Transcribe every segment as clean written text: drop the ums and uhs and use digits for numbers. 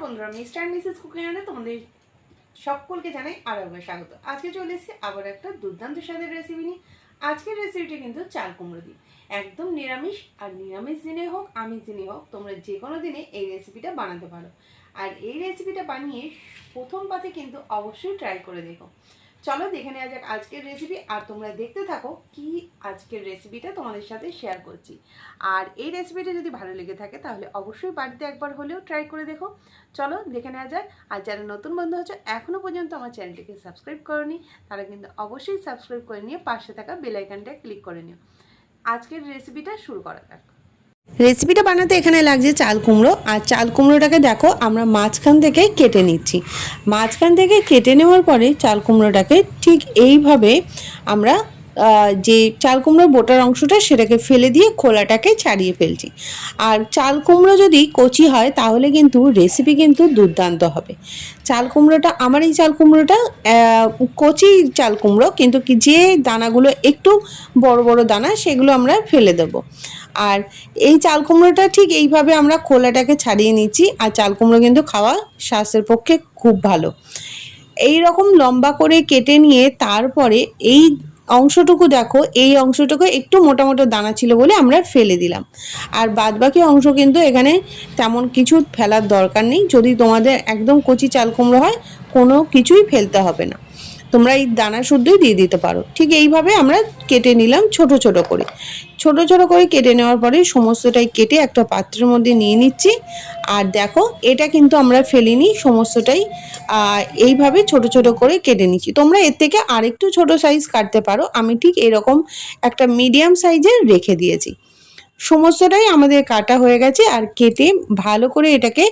বন্ধুরা, mister and Mrs cooking এ তোমাদের সকলকে জানাই আরো একবার স্বাগত। আজকে চলে এসেছি আবার একটা দুর্দান্ত স্বাদের রেসিপি নিয়ে। আজকের রেসিপিটা কিন্তু চাল কুমড়ো দিয়ে, একদম নিরামিষ। আর নিরামিষ দিনে হোক আমিষ দিনে হোক, তোমরা যে কোনো দিনে এই রেসিপিটা বানাতে পারো। আর এই রেসিপিটা বানিয়ে প্রথম পাতে কিন্তু অবশ্যই ট্রাই করে দেখো। চলো দেখে নেওয়া যাক আজকের রেসিপি, আর তোমরা দেখতে থাকো কি আজকের রেসিপিটা তোমাদের সাথে শেয়ার করছি। আর এই রেসিপিটা যদি ভালো লেগে থাকে তাহলে অবশ্যই বাড়িতে একবার হলেও ট্রাই করে দেখো। চলো দেখে নেওয়া যাক। আর যারা নতুন বন্ধু হচ্ছে এখনও পর্যন্ত আমার চ্যানেলটিকে সাবস্ক্রাইব করোনি, তারা কিন্তু অবশ্যই সাবস্ক্রাইব করে নিয়ে পাশে থাকা বেল আইকনটা ক্লিক করে নিও। আজকের রেসিপিটা শুরু করা যাক। রেসিপিটা বানাতে এখানে লাগছে চাল কুমড়ো। আর চাল কুমড়োটাকে দেখো আমরা মাঝখান থেকে কেটে নিচ্ছি। মাঝখান থেকে কেটে নেওয়ার পরে চাল কুমড়োটাকে ঠিক এইভাবে আমরা যে চাল কুমড়োর বোটার অংশটা সেটাকে ফেলে দিয়ে খোলাটাকে ছাড়িয়ে ফেলছি। আর চাল কুমড়ো যদি কচি হয় তাহলে কিন্তু রেসিপি কিন্তু দুর্দান্ত হবে। চাল কুমড়োটা আমার এই চাল কুমড়োটা কচি চাল কুমড়ো, কিন্তু কি যে দানাগুলো একটু বড় বড় দানা সেগুলো আমরা ফেলে দেবো। আর এই চাল কুমড়োটা ঠিক এইভাবে আমরা খোলাটাকে ছাড়িয়ে নিচ্ছি। আর চাল কুমড়ো কিন্তু খাওয়া স্বাস্থ্যের পক্ষে খুব ভালো। এই রকম লম্বা করে কেটে নিয়ে তারপরে এই অংশটুকু দেখো, এই অংশটুকু একটু মোটা মোটা দানা ছিল বলে আমরা ফেলে দিলাম। আর বাদবাকি অংশ কিন্তু এখানে তেমন কিছু ফেলার দরকার নেই। যদি তোমাদের একদম কচি চাল কুমড়ো হয় কোনো কিছুই ফেলতে হবে না, তোমরা এই দানা শুদ্ধই দিয়ে দিতে পারো। ঠিক এইভাবে আমরা কেটে নিলাম ছোট ছোট করে। ছোট ছোট করে কেটে নেওয়ার পরে সমস্তটাই কেটে একটা পাত্রের মধ্যে নিয়ে নিচ্ছি। আর দেখো এটা কিন্তু আমরা ফেলিনি, সমস্তটাই এইভাবে ছোট ছোট করে কেটে নিচ্ছি। তোমরা এর থেকে আরেকটু ছোট সাইজ কাটতে পারো, আমি ঠিক এরকম একটা মিডিয়াম সাইজের রেখে দিয়েছি। সমস্তটাই আমাদের কাটা হয়ে গেছে। আর কেটে ভালো করে এটাকে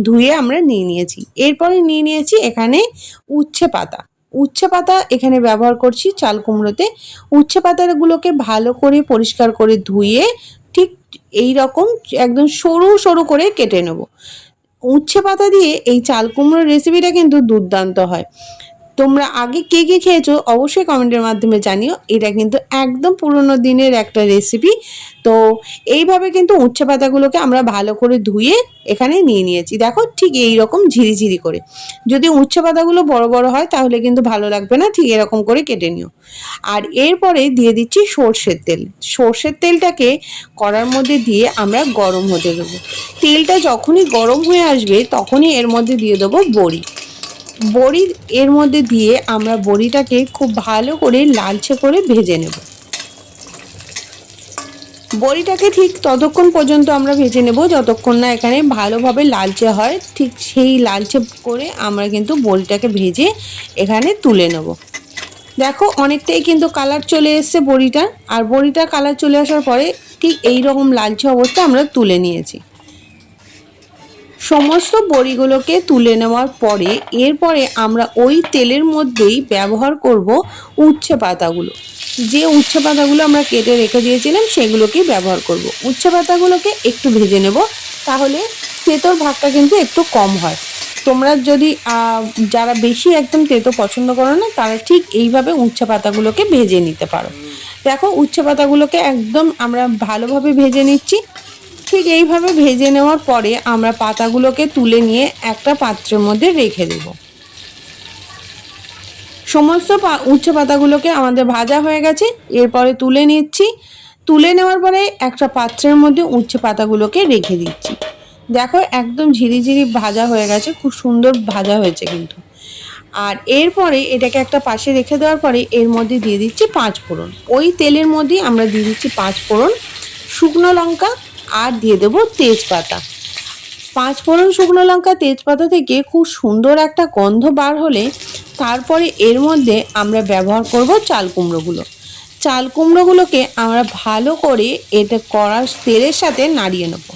ধুয়ে আমরা নিয়ে নিয়েছি। এরপরে নিয়ে নিয়েছি এখানে উচ্ছে পাতা। উচ্ছে পাতা এখানে ব্যবহার করছি চাল কুমড়োতে। উচ্ছে পাতাগুলোকে ভালো করে পরিষ্কার করে ধুয়ে ঠিক এই রকম একদম সরু সরু করে কেটে নেব। উচ্ছে পাতা দিয়ে এই চাল কুমড়োর রেসিপিটা কিন্তু দুর্দান্ত হয়। তোমরা আগে কে কে খেয়েছো অবশ্যই কমেন্টের মাধ্যমে জানিও। এটা কিন্তু একদম পুরনো দিনের একটা রেসিপি। তো এইভাবে কিন্তু উচ্ছে পাতাগুলোকে আমরা ভালো করে ধুয়ে এখানে নিয়ে নিয়েছি। দেখো ঠিক এই রকম ঝিরিঝিরি করে। যদি উচ্ছে পাতাগুলো বড় বড় হয় তাহলে কিন্তু ভালো লাগবে না, ঠিক এরকম করে কেটে নিও। আর এরপরে দিয়ে দিচ্ছি সর্ষের তেল। সর্ষের তেলটাকে কড়ার মধ্যে দিয়ে আমরা গরম হতে দেবো। তেলটা যখনই গরম হয়ে আসবে তখনই এর মধ্যে দিয়ে দেবো বড়ি। বড়ি এর মধ্যে দিয়ে আমরা বড়িটাকে খুব ভালো করে লালচে করে ভেজে নেব। বড়িটাকে ঠিক ততক্ষণ পর্যন্ত আমরা ভেজে নেব যতক্ষণ না এখানে ভালোভাবে লালচে হয়। ঠিক সেই লালচে করে আমরা কিন্তু বড়িটাকে ভেজে এখানে তুলে নেব। দেখো অনেকটাই কিন্তু কালার চলে এসছে বড়িটার। আর বড়িটার কালার চলে আসার পরে ঠিক এই রকম লালচে অবস্থা আমরা তুলে নিয়েছি। সমস্ত বড়িগুলোকে তুলে নেওয়ার পরে এরপরে আমরা ওই তেলের মধ্যেই ব্যবহার করব উচ্ছে পাতাগুলো। যে উচ্ছে পাতাগুলো আমরা কেটে রেখে দিয়েছিলাম সেগুলোকেই ব্যবহার করব। উচ্ছে পাতাগুলোকে একটু ভেজে নেব, তাহলে তেঁতোর ভাগটা কিন্তু একটু কম হয়। তোমরা যদি যারা বেশি একদম তেঁতো পছন্দ করো না, তারা ঠিক এইভাবে উচ্ছে পাতাগুলোকে ভেজে নিতে পারো। দেখো উচ্ছে পাতাগুলোকে একদম আমরা ভালোভাবে ভেজে নিচ্ছি। ঠিক এইভাবে ভেজে নেওয়ার পরে আমরা পাতাগুলোকে তুলে নিয়ে একটা পাত্রের মধ্যে রেখে দেব। সমস্ত উচ্ছে পাতাগুলোকে আমাদের ভাজা হয়ে গেছে। এরপরে তুলে নিচ্ছি। তুলে নেওয়ার পরে একটা পাত্রের মধ্যে উচ্ছে পাতাগুলোকে রেখে দিচ্ছি। দেখো একদম ঝিরিঝিরি ভাজা হয়ে গেছে, খুব সুন্দর ভাজা হয়েছে কিন্তু। আর এরপরে এটাকে একটা পাশে রেখে দেওয়ার পরে এর মধ্যে দিয়ে দিচ্ছি 5 ফোড়ন। ওই তেলের মধ্যেই আমরা দিয়ে দিচ্ছি 5 ফোড়ন, শুকনো লঙ্কা, আর দিয়ে দেবো তেজপাতা। 5 ফোড়ন, শুকনো লঙ্কা, তেজপাতা থেকে খুব সুন্দর একটা গন্ধ বার হলে তারপরে এর মধ্যে আমরা ব্যবহার করব চাল কুমড়োগুলো। চাল কুমড়োগুলোকে আমরা ভালো করে এটা কড়ার তেলের সাথে নাড়িয়ে নেব।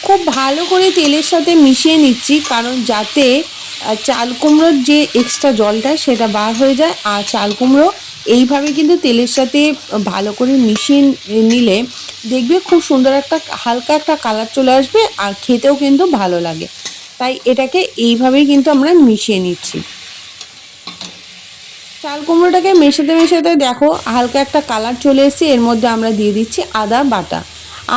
খুব ভালো করে তেলের সাথে মিশিয়ে নিচ্ছি, কারণ যাতে চাল কুমড়োর যে এক্সট্রা জলটা সেটা বার হয়ে যায়। আর চাল কুমড়ো এইভাবে কিন্তু তেলের সাথে ভালো করে মিশিয়ে নিলে দেখবে খুব সুন্দর একটা হালকা একটা কালার চলে আসবে, আর খেতেও কিন্তু ভালো লাগে। তাই এটাকে এইভাবেই কিন্তু আমরা মিশিয়ে নিচ্ছি। চাল কুমড়োটাকে মেশাতে মেশাতে দেখো হালকা একটা কালার চলে এসেছে। এর মধ্যে আমরা দিয়ে দিচ্ছি আদা বাটা।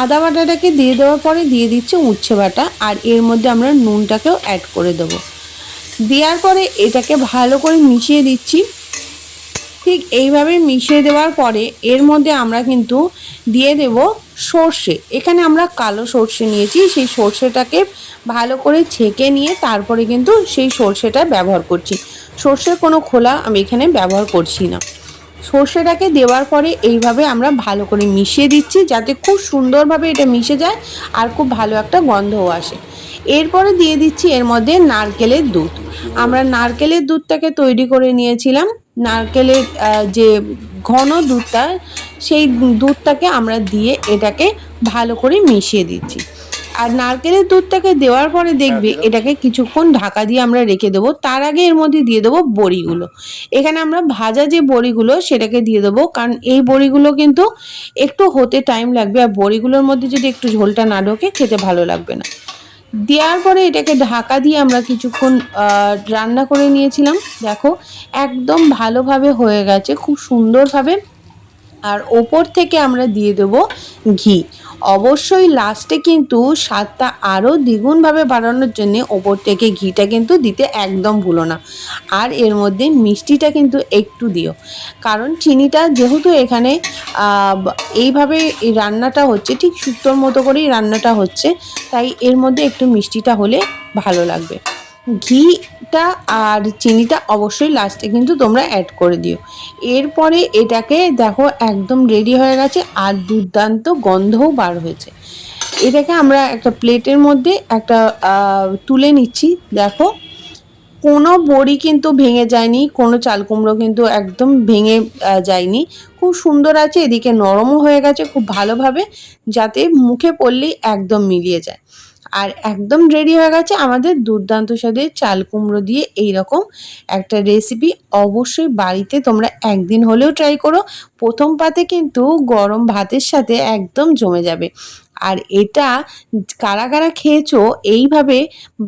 আদা বাটাটাকে দিয়ে দেওয়ার পরে দিয়ে দিচ্ছি উচ্ছে বাটা, আর এর মধ্যে আমরা নুনটাকেও অ্যাড করে দেবো। দেওয়ার পরে এটাকে ভালো করে মিশিয়ে দিচ্ছি। ঠিক এইভাবে মিশিয়ে দেওয়ার পরে এর মধ্যে আমরা কিন্তু দিয়ে দেব সর্ষে। এখানে আমরা কালো সর্ষে নিয়েছি, সেই সর্ষেটাকে ভালো করে ছেঁকে নিয়ে তারপরে কিন্তু সেই সর্ষেটা ব্যবহার করছি। সর্ষের কোনো খোলা আমি এখানে ব্যবহার করছি না। সর্ষেটাকে দেওয়ার পরে এইভাবে আমরা ভালো করে মিশিয়ে দিচ্ছি, যাতে খুব সুন্দরভাবে এটা মিশে যায় আর খুব ভালো একটা গন্ধও আসে। এরপরে দিয়ে দিচ্ছি এর মধ্যে নারকেলের দুধ। আমরা নারকেলের দুধটাকে তৈরি করে নিয়েছিলাম, নারকেলের যে ঘন দুধটা, সেই দুধটাকে আমরা দিয়ে এটাকে ভালো করে মিশিয়ে দিচ্ছি। আর নারকেলের দুধটাকে দেওয়ার পরে দেখবে এটাকে কিছুক্ষণ ঢাকা দিয়ে আমরা রেখে দেবো। তার আগে এর মধ্যে দিয়ে দেবো বড়িগুলো। এখানে আমরা ভাজা যে বড়িগুলো সেটাকে দিয়ে দেবো, কারণ এই বড়িগুলো কিন্তু একটু হতে টাইম লাগবে, আর বড়িগুলোর মধ্যে যদি একটু ঝোলটা না ঢোকে খেতে ভালো লাগবে না। দেওয়ার পরে এটাকে ঢাকা দিয়ে আমরা কিছুক্ষণ রান্না করে নিয়েছিলাম। দেখো একদম ভালোভাবে হয়ে গেছে, খুব সুন্দরভাবে। আর ওপর থেকে আমরা দিয়ে দেব ঘি। অবশ্যই লাস্টে কিন্তু স্বাদটা আরও দ্বিগুণভাবে বাড়ানোর জন্যে ওপর থেকে ঘিটা কিন্তু দিতে একদম ভুলো না। আর এর মধ্যে মিষ্টিটা কিন্তু একটু দিও, কারণ চিনিটা যেহেতু এখানে এইভাবে এই রান্নাটা হচ্ছে, ঠিক শুক্তোর মতো করেই রান্নাটা হচ্ছে, তাই এর মধ্যে একটু মিষ্টিটা হলে ভালো লাগবে। ঘিটা আর চিনিটা অবশ্যই লাস্টে কিন্তু তোমরা অ্যাড করে দিও। এরপরে এটাকে দেখো একদম রেডি হয়ে গেছে, আর দুর্দান্ত গন্ধও বার হয়েছে। এটাকে আমরা একটা প্লেটের মধ্যে একটা তুলে নিচ্ছি। দেখো কোনো বড়ি কিন্তু ভেঙে যায়নি, কোনো চাল কুমড়ো কিন্তু একদম ভেঙে যায়নি, খুব সুন্দর আছে। এদিকে নরমও হয়ে গেছে খুব ভালোভাবে, যাতে মুখে পড়লেই একদম মিলিয়ে যায়। আর একদম রেডি হয়ে গেছে আমাদের দুর্দান্ত স্বাদের চাল কুমড়ো দিয়ে এইরকম একটা রেসিপি। অবশ্যই বাড়িতে তোমরা একদিন হলেও ট্রাই করো। প্রথম পাতে কিন্তু গরম ভাতের সাথে একদম জমে যাবে। আর এটা কারা কারা খেয়েছো এইভাবে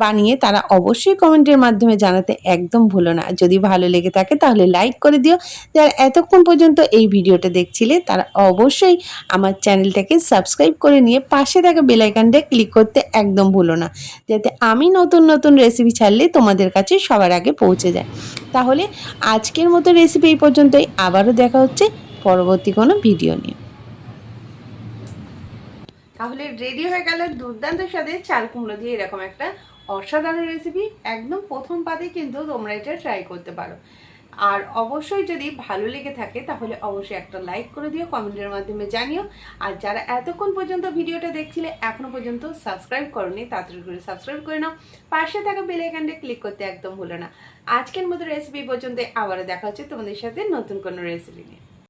বানিয়ে, তারা অবশ্যই কমেন্টের মাধ্যমে জানাতে একদম ভুলো না। যদি ভালো লেগে থাকে তাহলে লাইক করে দিও। যারা এতক্ষণ পর্যন্ত এই ভিডিওটা দেখছিলে তারা অবশ্যই আমার চ্যানেলটাকে সাবস্ক্রাইব করে নিয়ে পাশে থাকা বেল আইকনটা ক্লিক করতে একদম ভুলো না, যাতে আমি নতুন নতুন রেসিপি ছাড়লে তোমাদের কাছে সবার আগে পৌঁছে যায়। তাহলে আজকের মতো রেসিপি এই পর্যন্তই, আবারও দেখা হচ্ছে পরবর্তী কোনো ভিডিও নিয়ে। তাহলে রেডি হয়ে গেল দুর্দান্ত স্বাদের চাল কুমড়ো দিয়ে এরকম একটা অসাধারণ রেসিপি। একদম প্রথম পাতে কিন্তু তোমরা এটা ট্রাই করতে পারো। আর অবশ্যই যদি ভালো লেগে থাকে তাহলে অবশ্যই একটা লাইক করে দিও, কমেন্টের মাধ্যমে জানিও। আর যারা এতক্ষণ পর্যন্ত ভিডিওটা দেখছিলে এখনো পর্যন্ত সাবস্ক্রাইব করোনি, তাড়াতাড়ি করে সাবস্ক্রাইব করে নাও। পাশে থাকা বেল আইকনটা ক্লিক করতে একদম ভুলো না। আজকের মতো রেসিপি পর্যন্ত, আবারও দেখা হচ্ছে তোমাদের সাথে নতুন কোনো রেসিপি নিয়ে।